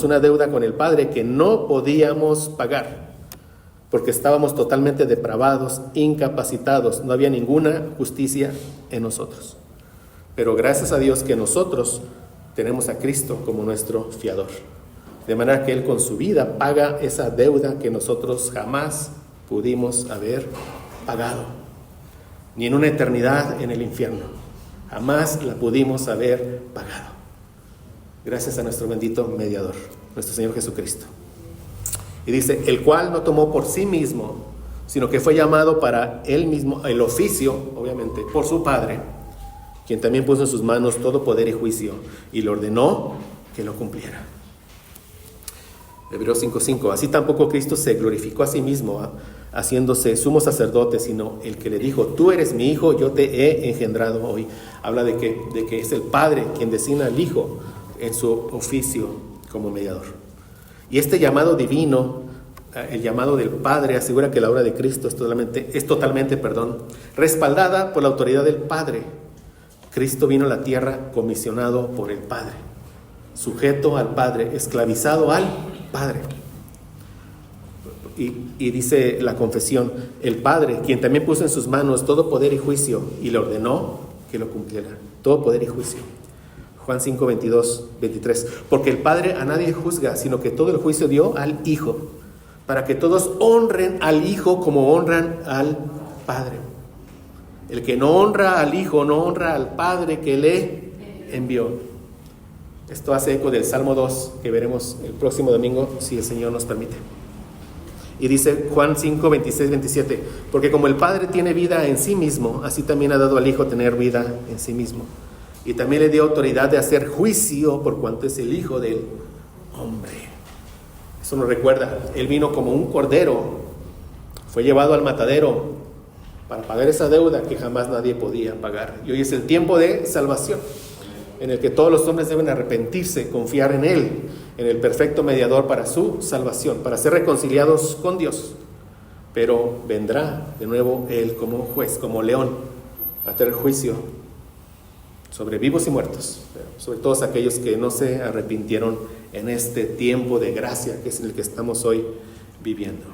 una deuda con el Padre que no podíamos pagar, porque estábamos totalmente depravados, incapacitados, no había ninguna justicia en nosotros. Pero gracias a Dios que nosotros tenemos a Cristo como nuestro fiador. De manera que Él con su vida paga esa deuda que nosotros jamás pudimos haber pagado, ni en una eternidad en el infierno. Jamás la pudimos haber pagado. Gracias a nuestro bendito mediador, nuestro Señor Jesucristo. Y dice, el cual no tomó por sí mismo, sino que fue llamado para Él mismo, el oficio, obviamente, por su Padre, quien también puso en sus manos todo poder y juicio, y le ordenó que lo cumpliera. Hebreos 5:5, así tampoco Cristo se glorificó a sí mismo, haciéndose sumo sacerdote, sino el que le dijo, tú eres mi hijo, yo te he engendrado hoy. Habla de que es el Padre quien designa al Hijo en su oficio como mediador. Y este llamado divino, el llamado del Padre, asegura que la obra de Cristo es totalmente respaldada por la autoridad del Padre. Cristo vino a la tierra comisionado por el Padre, sujeto al Padre, esclavizado al Padre. Y dice la confesión, el Padre, quien también puso en sus manos todo poder y juicio, y le ordenó que lo cumpliera. Todo poder y juicio. Juan 5:22-23. Porque el Padre a nadie juzga, sino que todo el juicio dio al Hijo, para que todos honren al Hijo como honran al Padre. El que no honra al Hijo, no honra al Padre que le envió. Esto hace eco del Salmo 2, que veremos el próximo domingo, si el Señor nos permite. Y dice Juan 5:26-27, porque como el Padre tiene vida en sí mismo, así también ha dado al Hijo tener vida en sí mismo. Y también le dio autoridad de hacer juicio por cuanto es el Hijo del hombre. Eso nos recuerda, Él vino como un cordero, fue llevado al matadero para pagar esa deuda que jamás nadie podía pagar. Y hoy es el tiempo de salvación, en el que todos los hombres deben arrepentirse, confiar en Él, en el perfecto mediador para su salvación, para ser reconciliados con Dios. Pero vendrá de nuevo Él como juez, como león, a tener juicio sobre vivos y muertos, sobre todos aquellos que no se arrepintieron en este tiempo de gracia que es en el que estamos hoy viviendo.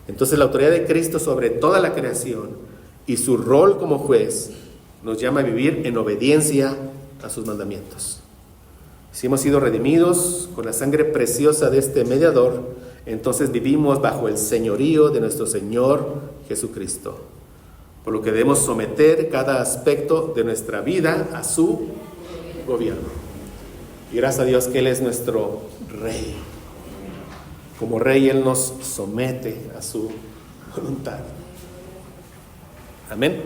Entonces la autoridad de Cristo sobre toda la creación y su rol como juez nos llama a vivir en obediencia a sus mandamientos. Si hemos sido redimidos con la sangre preciosa de este mediador, entonces vivimos bajo el señorío de nuestro Señor Jesucristo, por lo que debemos someter cada aspecto de nuestra vida a su gobierno. Y gracias a Dios que Él es nuestro Rey. Como Rey Él nos somete a su voluntad. Amén.